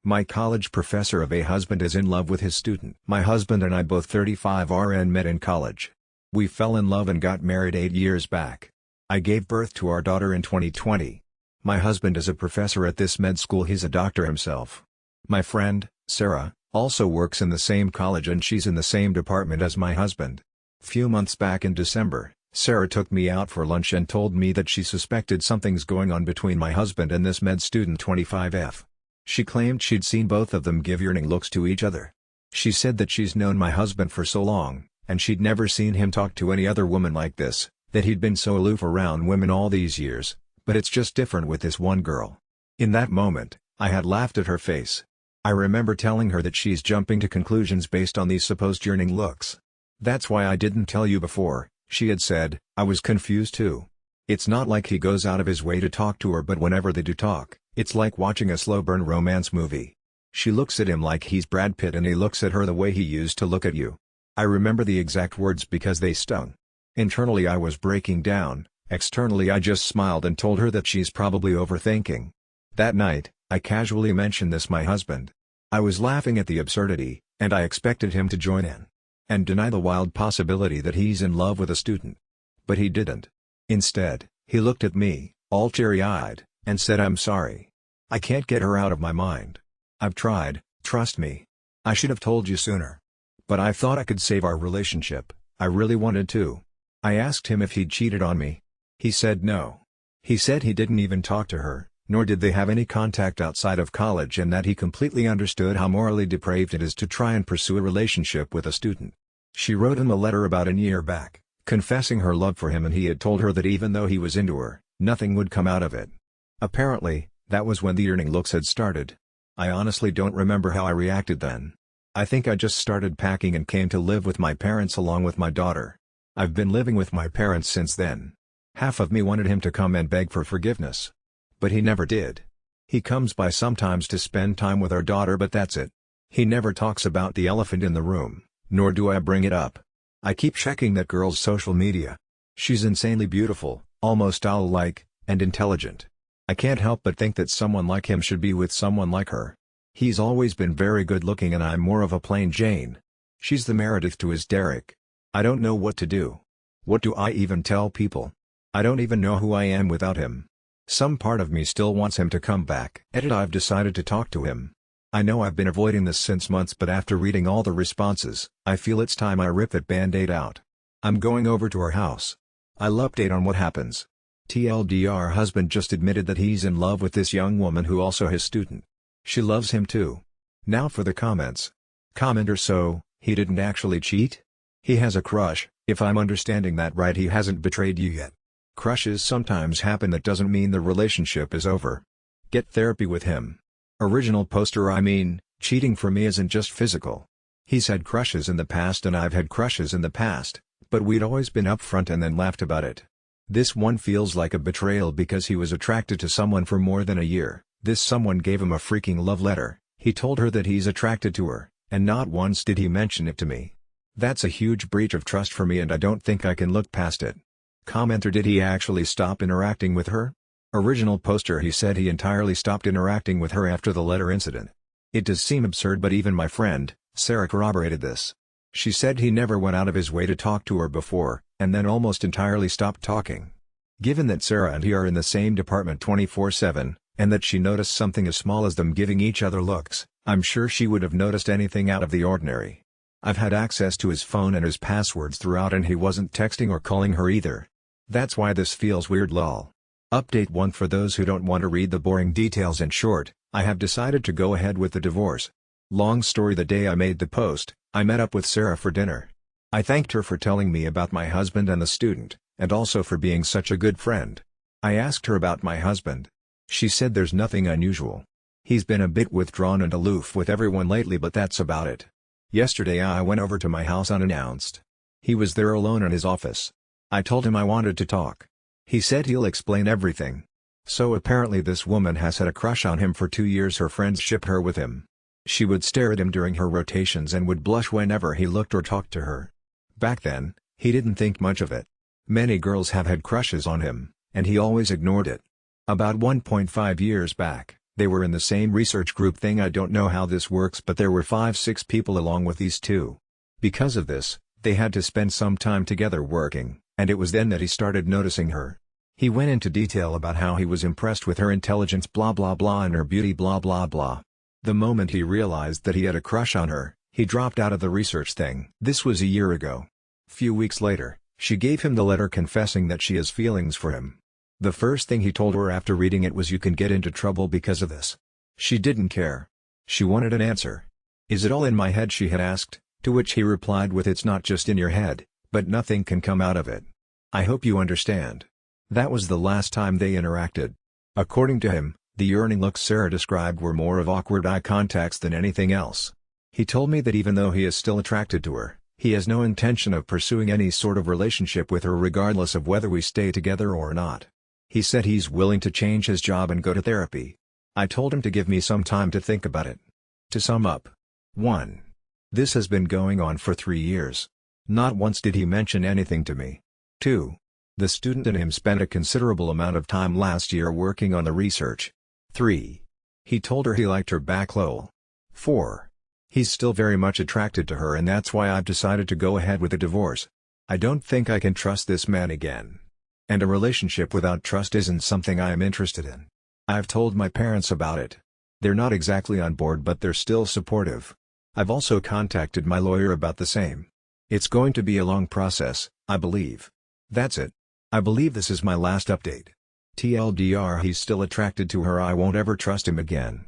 My college professor of a husband is in love with his student. My husband and I, both 35 RN, met in college. We fell in love and got married 8 years back. I gave birth to our daughter in 2020. My husband is a professor at this med school. He's a doctor himself. My friend, Sarah, also works in the same college and she's in the same department as my husband. Few months back in December, Sarah took me out for lunch and told me that she suspected something's going on between my husband and this med student 25F. She claimed she'd seen both of them give yearning looks to each other. She said that she's known my husband for so long, and she'd never seen him talk to any other woman like this, that he'd been so aloof around women all these years, but it's just different with this one girl. In that moment, I had laughed at her face. I remember telling her that she's jumping to conclusions based on these supposed yearning looks. "That's why I didn't tell you before," she had said. I was confused too. It's not like he goes out of his way to talk to her, but whenever they do talk, it's like watching a slow-burn romance movie. She looks at him like he's Brad Pitt and he looks at her the way he used to look at you. I remember the exact words because they stung. Internally I was breaking down, externally I just smiled and told her that she's probably overthinking. That night, I casually mentioned this my husband. I was laughing at the absurdity, and I expected him to join in and deny the wild possibility that he's in love with a student. But he didn't. Instead, he looked at me, all teary-eyed, and said, "I'm sorry. I can't get her out of my mind. I've tried, trust me. I should have told you sooner. But I thought I could save our relationship, I really wanted to." I asked him if he'd cheated on me. He said no. He said he didn't even talk to her, nor did they have any contact outside of college, and that he completely understood how morally depraved it is to try and pursue a relationship with a student. She wrote him a letter about a year back, confessing her love for him, and he had told her that even though he was into her, nothing would come out of it. Apparently, that was when the yearning looks had started. I honestly don't remember how I reacted then. I think I just started packing and came to live with my parents along with my daughter. I've been living with my parents since then. Half of me wanted him to come and beg for forgiveness. But he never did. He comes by sometimes to spend time with our daughter, but that's it. He never talks about the elephant in the room, nor do I bring it up. I keep checking that girl's social media. She's insanely beautiful, almost doll-like, and intelligent. I can't help but think that someone like him should be with someone like her. He's always been very good-looking and I'm more of a plain Jane. She's the Meredith to his Derek. I don't know what to do. What do I even tell people? I don't even know who I am without him. Some part of me still wants him to come back. I've decided to talk to him. I know I've been avoiding this since months, but after reading all the responses, I feel it's time I rip that band-aid out. I'm going over to her house. I'll update on what happens. TLDR, husband just admitted that he's in love with this young woman who also his student. She loves him too. Now for the comments. Commenter: so, he didn't actually cheat? He has a crush, if I'm understanding that right. He hasn't betrayed you yet. Crushes sometimes happen, that doesn't mean the relationship is over. Get therapy with him. Original poster: I mean, cheating for me isn't just physical. He's had crushes in the past and I've had crushes in the past, but we'd always been upfront and then laughed about it. This one feels like a betrayal because he was attracted to someone for more than a year. This someone gave him a freaking love letter. He told her that he's attracted to her, and not once did he mention it to me. That's a huge breach of trust for me and I don't think I can look past it. Commenter: did he actually stop interacting with her? Original poster: he said he entirely stopped interacting with her after the letter incident. It does seem absurd, but even my friend, Sarah, corroborated this. She said he never went out of his way to talk to her before, and then almost entirely stopped talking. Given that Sarah and he are in the same department 24/7, and that she noticed something as small as them giving each other looks, I'm sure she would have noticed anything out of the ordinary. I've had access to his phone and his passwords throughout, and he wasn't texting or calling her either. That's why this feels weird. Lol. Update 1: for those who don't want to read the boring details. In short, I have decided to go ahead with the divorce. Long story: the day I made the post, I met up with Sarah for dinner. I thanked her for telling me about my husband and the student, and also for being such a good friend. I asked her about my husband. She said there's nothing unusual. He's been a bit withdrawn and aloof with everyone lately, but that's about it. Yesterday I went over to my house unannounced. He was there alone in his office. I told him I wanted to talk. He said he'll explain everything. So apparently this woman has had a crush on him for 2 years. Her friends ship her with him. She would stare at him during her rotations and would blush whenever he looked or talked to her. Back then, he didn't think much of it. Many girls have had crushes on him, and he always ignored it. About 1.5 years back, They were in the same research group thing. I don't know how this works, but there were 5-6 people along with these two. Because of this, they had to spend some time together working, and it was then that he started noticing her. He went into detail about how he was impressed with her intelligence blah blah blah and her beauty blah blah blah. The moment he realized that he had a crush on her, he dropped out of the research thing. This was a year ago. Few weeks later, she gave him the letter confessing that she has feelings for him. The first thing he told her after reading it was, "You can get into trouble because of this." She didn't care. She wanted an answer. "Is it all in my head?" she had asked, to which he replied with, "It's not just in your head, but nothing can come out of it. I hope you understand." That was the last time they interacted. According to him, the yearning looks Sarah described were more of awkward eye contacts than anything else. He told me that even though he is still attracted to her, he has no intention of pursuing any sort of relationship with her regardless of whether we stay together or not. He said he's willing to change his job and go to therapy. I told him to give me some time to think about it. To sum up: 1. This has been going on for 3 years. Not once did he mention anything to me. 2. The student and him spent a considerable amount of time last year working on the research. 3. He told her he liked her back. Lol. 4. He's still very much attracted to her, and that's why I've decided to go ahead with a divorce. I don't think I can trust this man again. And a relationship without trust isn't something I am interested in. I've told my parents about it. They're not exactly on board, but they're still supportive. I've also contacted my lawyer about the same. It's going to be a long process, I believe. That's it. I believe this is my last update. TLDR, he's still attracted to her. I won't ever trust him again.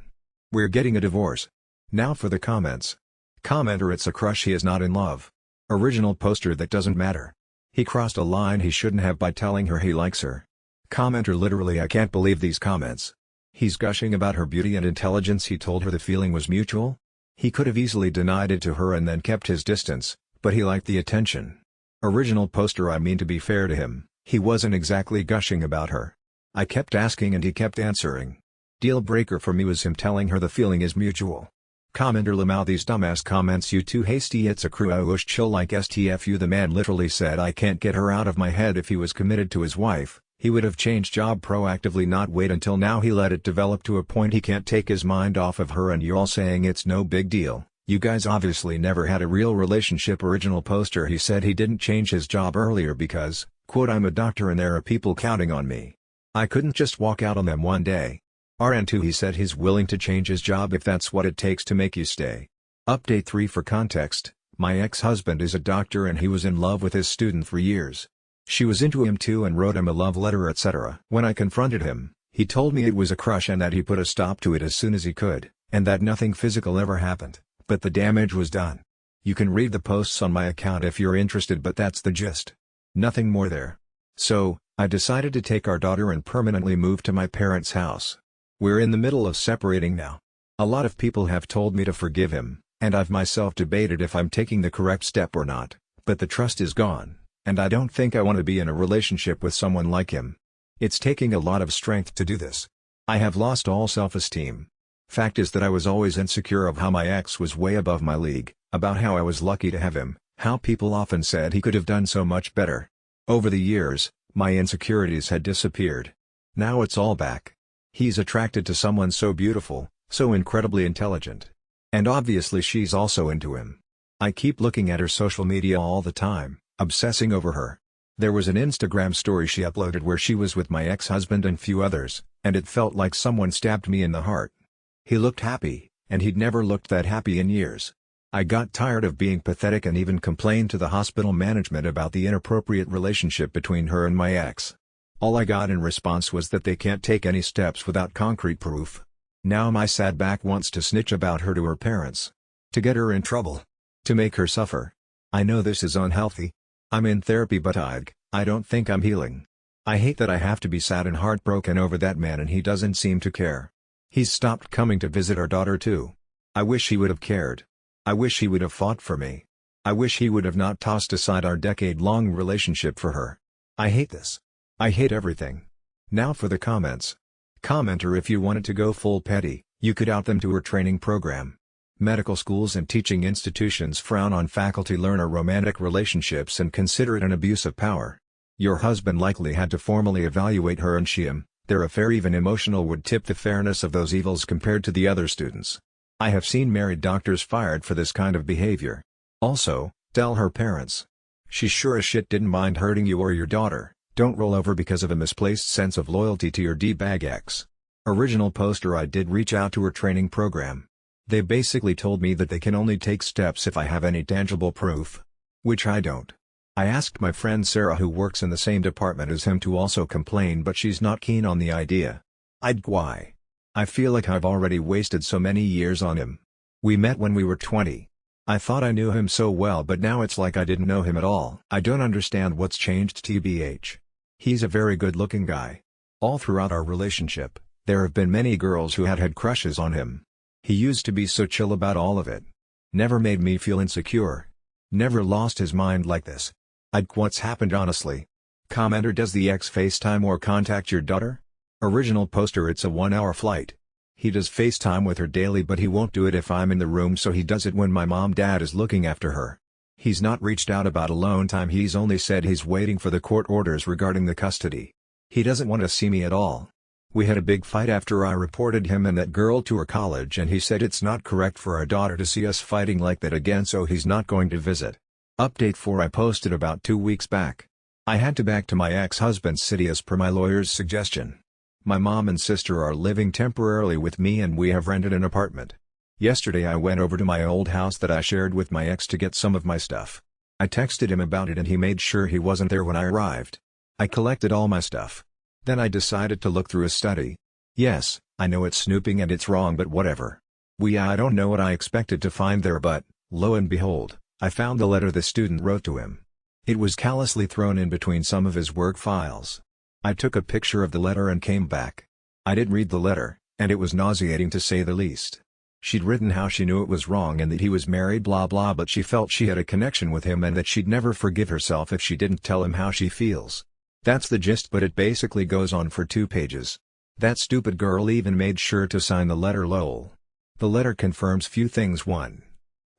We're getting a divorce. Now for the comments. Commenter: it's a crush, he is not in love. Original poster: that doesn't matter. He crossed a line he shouldn't have by telling her he likes her. Commenter: literally I can't believe these comments. He's gushing about her beauty and intelligence. He told her the feeling was mutual. He could have easily denied it to her and then kept his distance, but he liked the attention. Original poster: I mean, to be fair to him, he wasn't exactly gushing about her. I kept asking and he kept answering. Deal breaker for me was him telling her the feeling is mutual. Commenter: Lamau, these dumbass comments, you too hasty. It's a crew. I wish chill like STFU. The man literally said, I can't get her out of my head. If he was committed to his wife, he would have changed job proactively, not wait until now. He let it develop to a point he can't take his mind off of her, and you're all saying it's no big deal. You guys obviously never had a real relationship. Original poster: he said he didn't change his job earlier because, quote, I'm a doctor and there are people counting on me. I couldn't just walk out on them one day. RN2: he said he's willing to change his job if that's what it takes to make you stay. Update 3 for context: my ex-husband is a doctor and he was in love with his student for years. She was into him too and wrote him a love letter, etc. When I confronted him, he told me it was a crush and that he put a stop to it as soon as he could, and that nothing physical ever happened, but the damage was done. You can read the posts on my account if you're interested, but that's the gist. Nothing more there. So, I decided to take our daughter and permanently move to my parents' house. We're in the middle of separating now. A lot of people have told me to forgive him, and I've myself debated if I'm taking the correct step or not, but the trust is gone, and I don't think I want to be in a relationship with someone like him. It's taking a lot of strength to do this. I have lost all self-esteem. Fact is that I was always insecure of how my ex was way above my league, about how I was lucky to have him, how people often said he could have done so much better. Over the years, my insecurities had disappeared. Now it's all back. He's attracted to someone so beautiful, so incredibly intelligent. And obviously she's also into him. I keep looking at her social media all the time, obsessing over her. There was an Instagram story she uploaded where she was with my ex-husband and few others, and it felt like someone stabbed me in the heart. He looked happy, and he'd never looked that happy in years. I got tired of being pathetic and even complained to the hospital management about the inappropriate relationship between her and my ex. All I got in response was that they can't take any steps without concrete proof. Now my sad back wants to snitch about her to her parents. To get her in trouble. To make her suffer. I know this is unhealthy. I'm in therapy, but I don't think I'm healing. I hate that I have to be sad and heartbroken over that man and he doesn't seem to care. He's stopped coming to visit our daughter too. I wish he would have cared. I wish he would have fought for me. I wish he would have not tossed aside our decade-long relationship for her. I hate this. I hate everything. Now for the comments. Commenter: if you wanted to go full petty, you could out them to her training program. Medical schools and teaching institutions frown on faculty-learner romantic relationships and consider it an abuse of power. Your husband likely had to formally evaluate her and she him, Their affair, even emotional, would tip the fairness of those evils compared to the other students. I have seen married doctors fired for this kind of behavior. Also, tell her parents. She sure as shit didn't mind hurting you or your daughter. Don't roll over because of a misplaced sense of loyalty to your D-bag ex. Original poster. I did reach out to her training program. They basically told me that they can only take steps if I have any tangible proof. Which I don't. I asked my friend Sarah, who works in the same department as him, to also complain, but she's not keen on the idea. Why? I feel like I've already wasted so many years on him. We met when we were 20. I thought I knew him so well, but now it's like I didn't know him at all. I don't understand what's changed, tbh. He's a very good-looking guy. All throughout our relationship, there have been many girls who had crushes on him. He used to be so chill about all of it. Never made me feel insecure. Never lost his mind like this. What's happened honestly? Commenter. Does the ex FaceTime or contact your daughter? Original poster. It's a 1-hour flight. He does FaceTime with her daily, but he won't do it if I'm in the room, so he does it when my dad is looking after her. He's not reached out about alone time. He's only said he's waiting for the court orders regarding the custody. He doesn't want to see me at all. We had a big fight after I reported him and that girl to her college, and he said it's not correct for our daughter to see us fighting like that again, so he's not going to visit. Update 4. I posted about 2 weeks back. I had to back to my ex-husband's city as per my lawyer's suggestion. My mom and sister are living temporarily with me and we have rented an apartment. Yesterday I went over to my old house that I shared with my ex to get some of my stuff. I texted him about it and he made sure he wasn't there when I arrived. I collected all my stuff. Then I decided to look through his study. Yes, I know it's snooping and it's wrong, but whatever. I don't know what I expected to find there, but, lo and behold, I found the letter the student wrote to him. It was callously thrown in between some of his work files. I took a picture of the letter and came back. I did read the letter, and it was nauseating to say the least. She'd written how she knew it was wrong and that he was married blah blah, but she felt she had a connection with him and that she'd never forgive herself if she didn't tell him how she feels. That's the gist, but it basically goes on for 2 pages. That stupid girl even made sure to sign the letter, lol. The letter confirms few things. 1.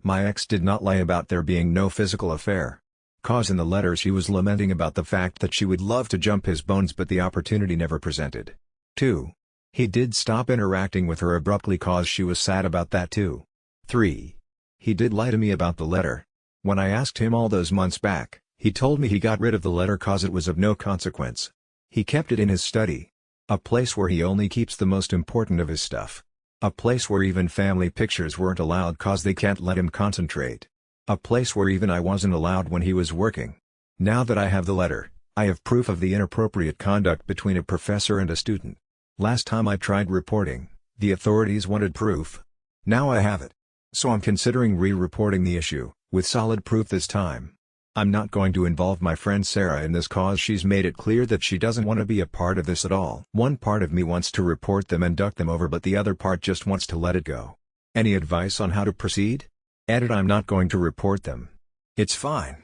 My ex did not lie about there being no physical affair. Cause in the letter she was lamenting about the fact that she would love to jump his bones but the opportunity never presented. 2. He did stop interacting with her abruptly cause she was sad about that too. 3. He did lie to me about the letter. When I asked him all those months back, he told me he got rid of the letter cause it was of no consequence. He kept it in his study. A place where he only keeps the most important of his stuff. A place where even family pictures weren't allowed cause they can't let him concentrate. A place where even I wasn't allowed when he was working. Now that I have the letter, I have proof of the inappropriate conduct between a professor and a student. Last time I tried reporting, the authorities wanted proof. Now I have it. So I'm considering re-reporting the issue, with solid proof this time. I'm not going to involve my friend Sarah in this cause. She's made it clear that she doesn't want to be a part of this at all. One part of me wants to report them and duck them over, but the other part just wants to let it go. Any advice on how to proceed? Edit. I'm not going to report them. It's fine.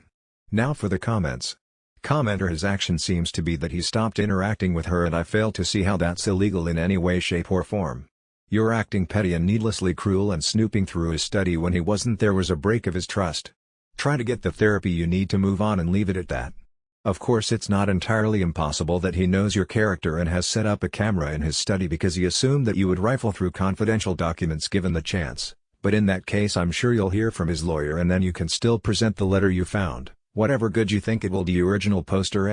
Now for the comments. Commenter. His action seems to be that he stopped interacting with her, and I fail to see how that's illegal in any way, shape or form. You're acting petty and needlessly cruel, and snooping through his study when he wasn't there was a break of his trust. Try to get the therapy you need to move on and leave it at that. Of course it's not entirely impossible that he knows your character and has set up a camera in his study because he assumed that you would rifle through confidential documents given the chance, but in that case I'm sure you'll hear from his lawyer and then you can still present the letter you found, whatever good you think it will do. Original poster.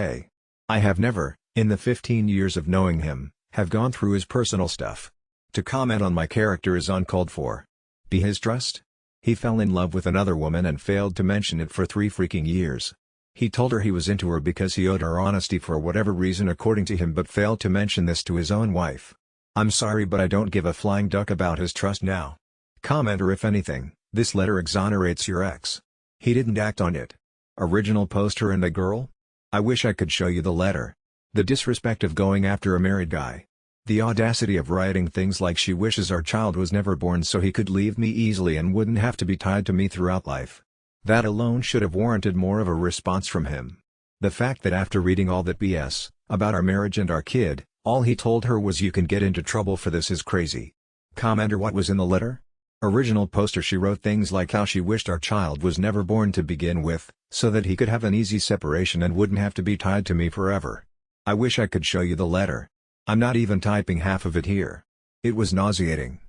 I have never, in the 15 years of knowing him, have gone through his personal stuff. To comment on my character is uncalled for. Be his trust? He fell in love with another woman and failed to mention it for 3 freaking years. He told her he was into her because he owed her honesty for whatever reason according to him, but failed to mention this to his own wife. I'm sorry, but I don't give a flying duck about his trust now. Commenter. If anything, this letter exonerates your ex. He didn't act on it. Original poster. And the girl? I wish I could show you the letter. The disrespect of going after a married guy. The audacity of writing things like she wishes our child was never born so he could leave me easily and wouldn't have to be tied to me throughout life. That alone should have warranted more of a response from him. The fact that after reading all that BS, about our marriage and our kid, all he told her was you can get into trouble for this is crazy. Commenter. What was in the letter? Original poster. She wrote things like how she wished our child was never born to begin with, so that he could have an easy separation and wouldn't have to be tied to me forever. I wish I could show you the letter. I'm not even typing half of it here. It was nauseating.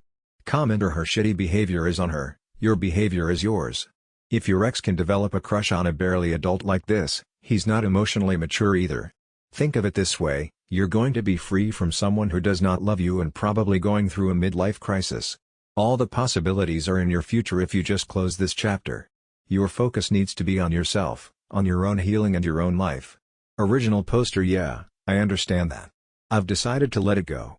Commenter her shitty behavior is on her, your behavior is yours. If your ex can develop a crush on a barely adult like this, he's not emotionally mature either. Think of it this way, you're going to be free from someone who does not love you and probably going through a midlife crisis. All the possibilities are in your future if you just close this chapter. Your focus needs to be on yourself, on your own healing and your own life. Original poster. Yeah, I understand that. I've decided to let it go.